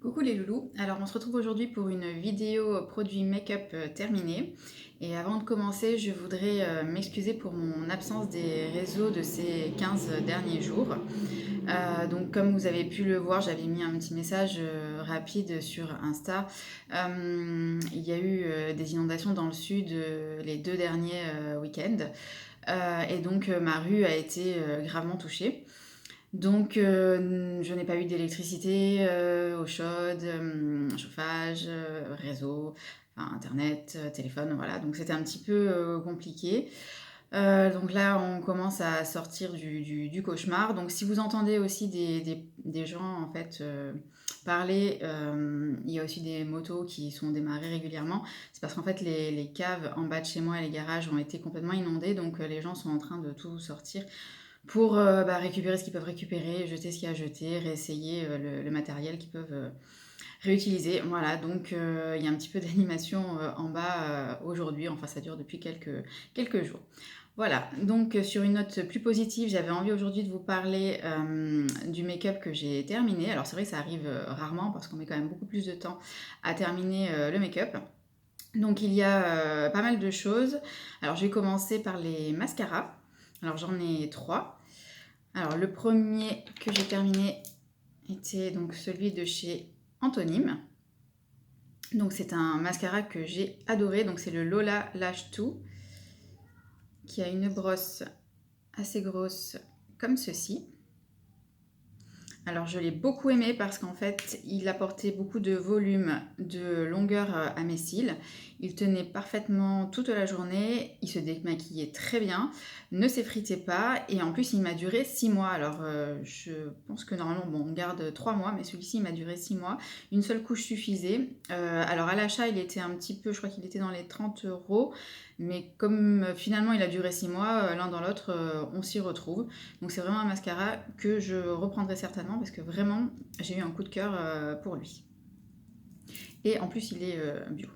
Coucou les loulous, alors on se retrouve aujourd'hui pour une vidéo produit make-up terminée. Et avant de commencer, je voudrais m'excuser pour mon absence des réseaux de ces 15 derniers jours. Donc comme vous avez pu le voir, j'avais mis un petit message rapide sur Insta. Il y a eu des inondations dans le sud les 2 derniers week-ends. Et donc ma rue a été gravement touchée. Donc, je n'ai pas eu d'électricité, eau chaude, chauffage, réseau, enfin internet, téléphone, voilà. Donc c'était un petit peu compliqué. Donc là, on commence à sortir du cauchemar. Donc si vous entendez aussi des gens en fait parler, il y a aussi des motos qui sont démarrées régulièrement. C'est parce qu'en fait les caves en bas de chez moi et les garages ont été complètement inondés. Donc les gens sont en train de tout sortir pour récupérer ce qu'ils peuvent récupérer, jeter ce qu'il y a à jeter, réessayer le matériel qu'ils peuvent réutiliser. Voilà, donc il y a un petit peu d'animation en bas aujourd'hui, enfin ça dure depuis quelques jours. Voilà, donc sur une note plus positive, j'avais envie aujourd'hui de vous parler du make-up que j'ai terminé. Alors c'est vrai que ça arrive rarement parce qu'on met quand même beaucoup plus de temps à terminer le make-up. Donc il y a pas mal de choses. Alors je vais commencer par les mascaras. Alors j'en ai 3. Alors le premier que j'ai terminé était donc celui de chez Antonyme. Donc c'est un mascara que j'ai adoré. Donc c'est le Lola Lash 2 qui a une brosse assez grosse comme ceci. Alors je l'ai beaucoup aimé parce qu'en fait il apportait beaucoup de volume, de longueur à mes cils. Il tenait parfaitement toute la journée, il se démaquillait très bien, ne s'effritait pas et en plus il m'a duré 6 mois. Alors je pense que normalement bon, on garde 3 mois mais celui-ci il m'a duré 6 mois. Une seule couche suffisait. Alors à l'achat il était un petit peu, je crois qu'il était dans les 30 €. Mais comme finalement il a duré 6 mois, l'un dans l'autre, on s'y retrouve. Donc c'est vraiment un mascara que je reprendrai certainement parce que vraiment j'ai eu un coup de cœur pour lui. Et en plus il est bio.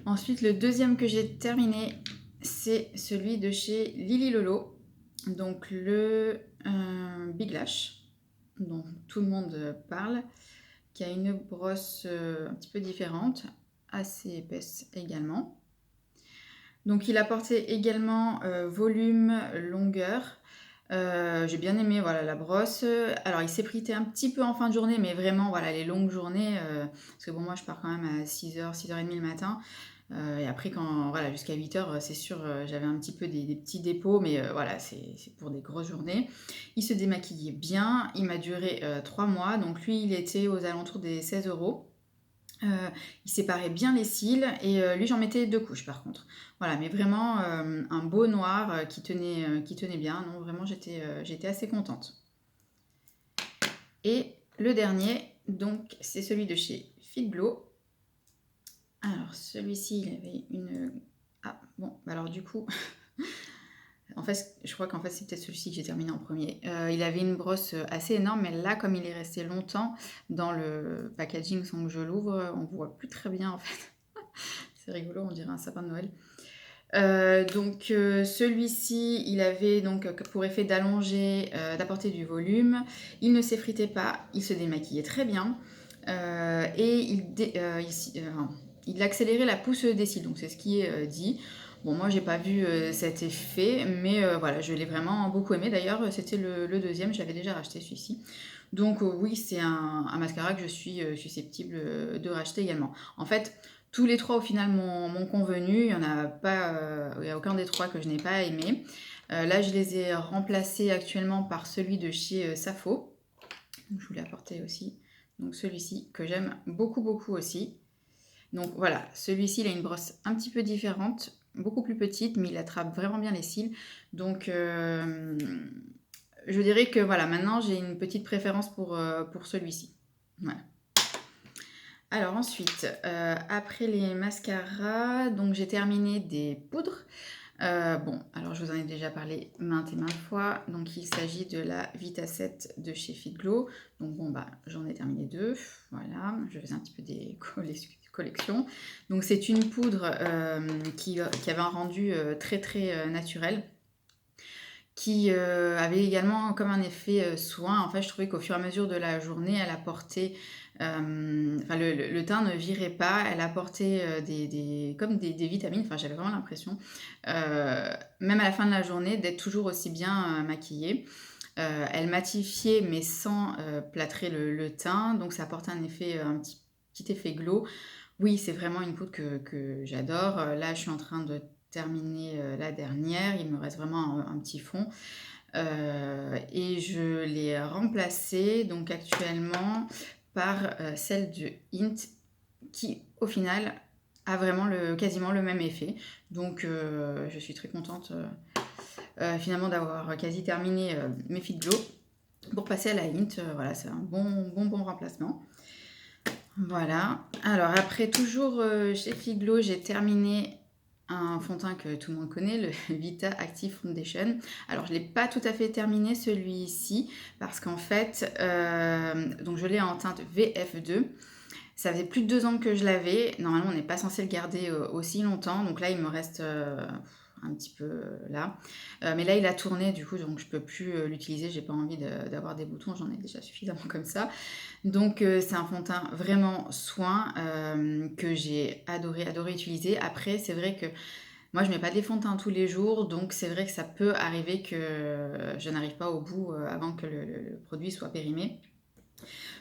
Ensuite le deuxième que j'ai terminé c'est celui de chez Lily Lolo. Donc le Big Lash dont tout le monde parle, qui a une brosse un petit peu différente, assez épaisse également. Donc il apportait également volume, longueur. J'ai bien aimé voilà, la brosse. Alors il s'effritait un petit peu en fin de journée, mais vraiment voilà, les longues journées, parce que bon moi je pars quand même à 6h, 6h30 le matin. Et après quand voilà, jusqu'à 8h, c'est sûr, j'avais un petit peu des petits dépôts, mais voilà, c'est pour des grosses journées. Il se démaquillait bien, il m'a duré 3 mois, donc lui il était aux alentours des 16 €. Il séparait bien les cils et lui j'en mettais 2 couches par contre. Voilà, mais vraiment un beau noir qui tenait bien. Non, vraiment j'étais assez contente. Et le dernier, donc c'est celui de chez Fit Glow. Alors celui-ci il avait une... Ah bon, alors du coup... En fait, je crois qu'en fait c'est peut-être celui-ci que j'ai terminé en premier. Il avait une brosse assez énorme, mais là comme il est resté longtemps dans le packaging sans que je l'ouvre, on voit plus très bien en fait. C'est rigolo, on dirait un sapin de Noël. Donc celui-ci, il avait donc pour effet d'allonger, d'apporter du volume. Il ne s'effritait pas, il se démaquillait très bien. Et il accélérait la pousse des cils, donc c'est ce qui est dit. Bon, moi j'ai pas vu cet effet, mais voilà, je l'ai vraiment beaucoup aimé. D'ailleurs, c'était le deuxième, j'avais déjà racheté celui-ci. Donc oui, c'est un mascara que je suis susceptible de racheter également. En fait, tous les trois au final m'ont convenu. Il y a aucun des trois que je n'ai pas aimé. Là, je les ai remplacés actuellement par celui de chez Safo. Je vous l'ai apporté aussi. Donc celui-ci que j'aime beaucoup beaucoup aussi. Donc voilà, celui-ci il a une brosse un petit peu différente, beaucoup plus petite, mais il attrape vraiment bien les cils. Donc je dirais que voilà, maintenant j'ai une petite préférence pour celui-ci. Voilà. Alors ensuite, après les mascaras, donc j'ai terminé des poudres. Bon, alors je vous en ai déjà parlé maintes et maintes fois. Donc il s'agit de la Vita 7 de chez Fit Glow. Donc bon, bah j'en ai terminé 2. Voilà, je faisais un petit peu des collections. Donc c'est une poudre qui avait un rendu très très naturel, qui avait également comme un effet soin. En fait, je trouvais qu'au fur et à mesure de la journée, elle apportait, enfin le teint ne virait pas, elle apportait comme des vitamines, enfin j'avais vraiment l'impression, même à la fin de la journée, d'être toujours aussi bien maquillée. Elle matifiait mais sans plâtrer le teint, donc ça apportait un effet, petit effet glow. Oui, c'est vraiment une poudre que j'adore. Là, je suis en train de terminer la dernière. Il me reste vraiment un petit fond. Et je l'ai remplacée donc actuellement par celle de Hint qui, au final, a vraiment quasiment le même effet. Donc, je suis très contente finalement d'avoir quasi terminé mes Fit Glow pour passer à la Hint. Voilà, c'est un bon remplacement. Voilà. Alors après, toujours chez Figlo, j'ai terminé un fond de teint que tout le monde connaît, le Vita Active Foundation. Alors je ne l'ai pas tout à fait terminé celui-ci parce qu'en fait, donc je l'ai en teinte VF2. Ça faisait plus de 2 ans que je l'avais. Normalement, on n'est pas censé le garder aussi longtemps. Donc là, il me reste un petit peu là. Mais là, il a tourné, du coup, donc je peux plus l'utiliser. J'ai pas envie d'avoir des boutons. J'en ai déjà suffisamment comme ça. Donc c'est un fond de teint vraiment soin que j'ai adoré utiliser. Après, c'est vrai que moi, je mets pas des fonds de teint tous les jours. Donc c'est vrai que ça peut arriver que je n'arrive pas au bout avant que le produit soit périmé.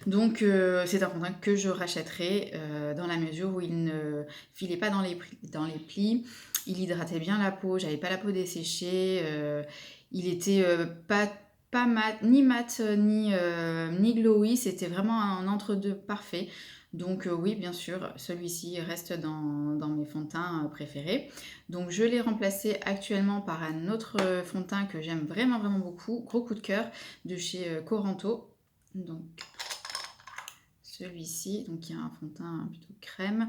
Donc c'est un fond de teint que je rachèterai dans la mesure où il ne filait pas dans les plis, il hydratait bien la peau, j'avais pas la peau desséchée, il était pas mat, ni glowy, c'était vraiment un entre-deux parfait. Donc oui, bien sûr, celui-ci reste dans mes fonds de teint préférés. Donc je l'ai remplacé actuellement par un autre fond de teint que j'aime vraiment beaucoup, gros coup de cœur, de chez Coranto. Donc celui-ci, donc il y a un fond de teint plutôt crème.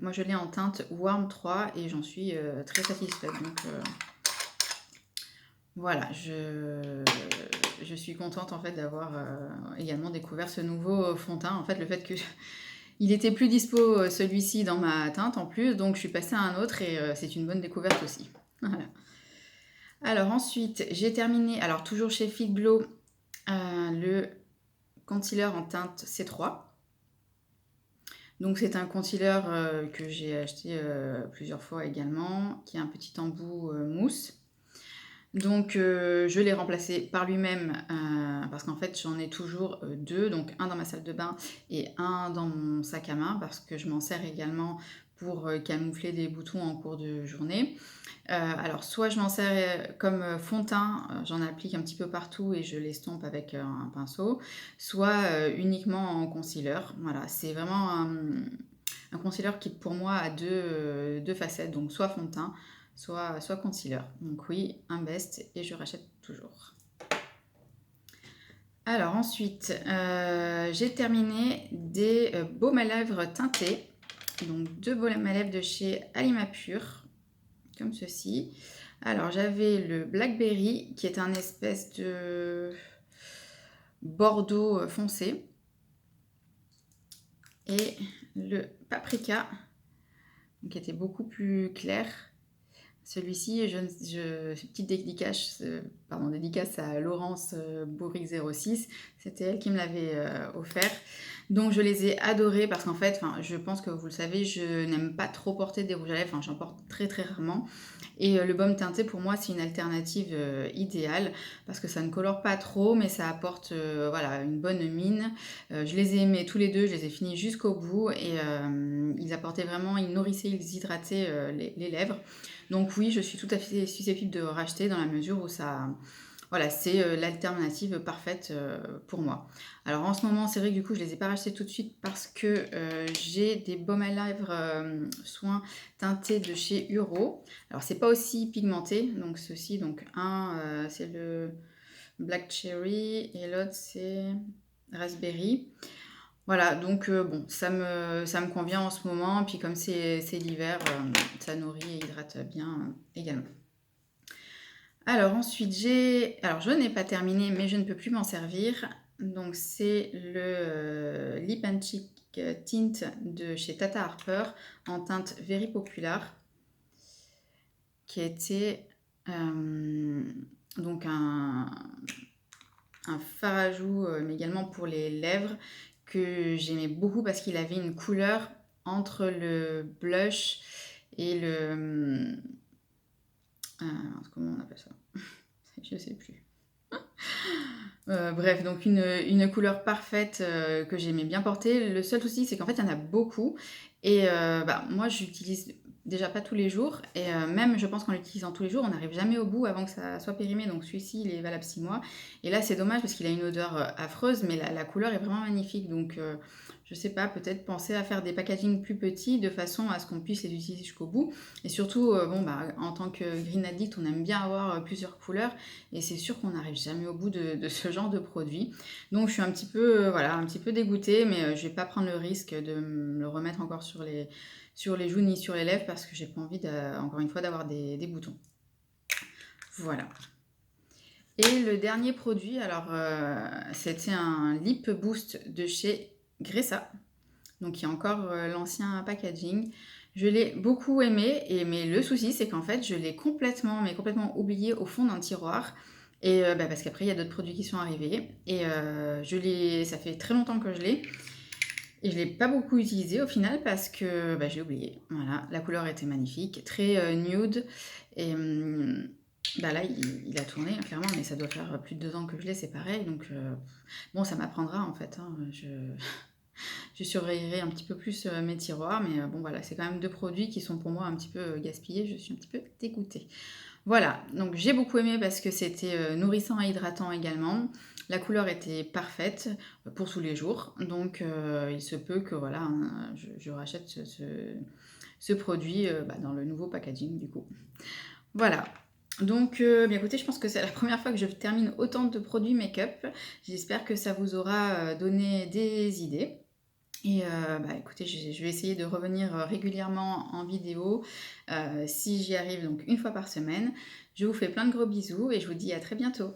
Moi je l'ai en teinte Warm 3 et j'en suis très satisfaite. Donc voilà, je suis contente en fait d'avoir également découvert ce nouveau fond de teint. En fait, le fait que il était plus dispo celui-ci dans ma teinte en plus, donc je suis passée à un autre et c'est une bonne découverte aussi. Voilà. Alors ensuite, j'ai terminé, alors toujours chez Fit Glow, le concealer en teinte C3. Donc c'est un concealer que j'ai acheté plusieurs fois également, qui a un petit embout mousse. Donc je l'ai remplacé par lui-même parce qu'en fait j'en ai toujours deux, donc un dans ma salle de bain et un dans mon sac à main parce que je m'en sers également pour camoufler des boutons en cours de journée. Alors soit je m'en sers comme fond de teint, j'en applique un petit peu partout et je l'estompe avec un pinceau, soit uniquement en concealer. Voilà, c'est vraiment un concealer qui pour moi a deux facettes, donc soit fond de teint, soit concealer. Donc oui, un best et je rachète toujours. Alors ensuite, j'ai terminé des baumes à lèvres teintés. Donc 2 baumes à lèvres de chez Alima Pure, comme ceci. Alors j'avais le Blackberry qui est un espèce de bordeaux foncé. Et le Paprika qui était beaucoup plus clair. Celui-ci, petite dédicace, dédicace à Laurence Bourric06, c'était elle qui me l'avait offert. Donc je les ai adorés parce qu'en fait, je pense que vous le savez, je n'aime pas trop porter des rouges à lèvres, j'en porte très rarement. Et le baume teinté pour moi c'est une alternative idéale parce que ça ne colore pas trop mais ça apporte voilà, une bonne mine. Je les ai aimés tous les deux, je les ai finis jusqu'au bout et ils apportaient vraiment, ils nourrissaient, ils hydrataient les lèvres. Donc oui, je suis tout à fait susceptible de racheter dans la mesure où ça, voilà, c'est l'alternative parfaite pour moi. Alors en ce moment, c'est vrai que du coup, je les ai pas rachetés tout de suite parce que j'ai des baumes à lèvres soins teintés de chez Uro. Alors c'est pas aussi pigmenté, donc ceci, donc un c'est le Black Cherry et l'autre c'est Raspberry. Voilà, donc bon, ça me convient en ce moment. Puis comme c'est l'hiver, ça nourrit et hydrate bien également. Alors ensuite, alors je n'ai pas terminé, mais je ne peux plus m'en servir. Donc c'est le Lip and Cheek Tint de chez Tata Harper en teinte Very Popular qui a été Donc un fard à joues, mais également pour les lèvres, que j'aimais beaucoup parce qu'il avait une couleur entre le blush et comment on appelle ça? Je sais plus. Bref, donc une couleur parfaite, que j'aimais bien porter. Le seul souci, c'est qu'en fait, il y en a beaucoup et moi, j'utilise déjà pas tous les jours et même, je pense qu'en l'utilisant tous les jours, on n'arrive jamais au bout avant que ça soit périmé. Donc celui-ci, il est valable 6 mois et là, c'est dommage parce qu'il a une odeur, affreuse, mais la couleur est vraiment magnifique. Donc je sais pas, peut-être penser à faire des packagings plus petits de façon à ce qu'on puisse les utiliser jusqu'au bout et surtout, en tant que green addict, on aime bien avoir, plusieurs couleurs et c'est sûr qu'on n'arrive jamais au bout de ce genre de produit. Donc je suis un petit peu, un petit peu dégoûtée, mais je vais pas prendre le risque de me le remettre encore sur les joues ni sur les lèvres parce que j'ai pas envie, encore une fois, d'avoir des boutons. Voilà. Et le dernier produit, alors c'était un Lip Boost de chez Gressa, donc il y a encore l'ancien packaging. Je l'ai beaucoup aimé, mais le souci c'est qu'en fait je l'ai complètement, mais complètement oublié au fond d'un tiroir. Et parce qu'après il y a d'autres produits qui sont arrivés. Et ça fait très longtemps que je l'ai. Et je ne l'ai pas beaucoup utilisé au final parce que j'ai oublié. Voilà, la couleur était magnifique, très nude. Et là il a tourné hein, clairement, mais ça doit faire plus de 2 ans que je l'ai, c'est pareil. Donc bon, ça m'apprendra en fait. Hein, je surveillerai un petit peu plus mes tiroirs, mais bon voilà, c'est quand même 2 produits qui sont pour moi un petit peu gaspillés, je suis un petit peu dégoûtée. Voilà, donc j'ai beaucoup aimé parce que c'était nourrissant et hydratant également. La couleur était parfaite pour tous les jours, donc il se peut que voilà, hein, je rachète ce produit dans le nouveau packaging du coup. Voilà. Donc, bien écoutez, je pense que c'est la première fois que je termine autant de produits make-up. J'espère que ça vous aura donné des idées. Et écoutez, je vais essayer de revenir régulièrement en vidéo, si j'y arrive donc une fois par semaine. Je vous fais plein de gros bisous et je vous dis à très bientôt.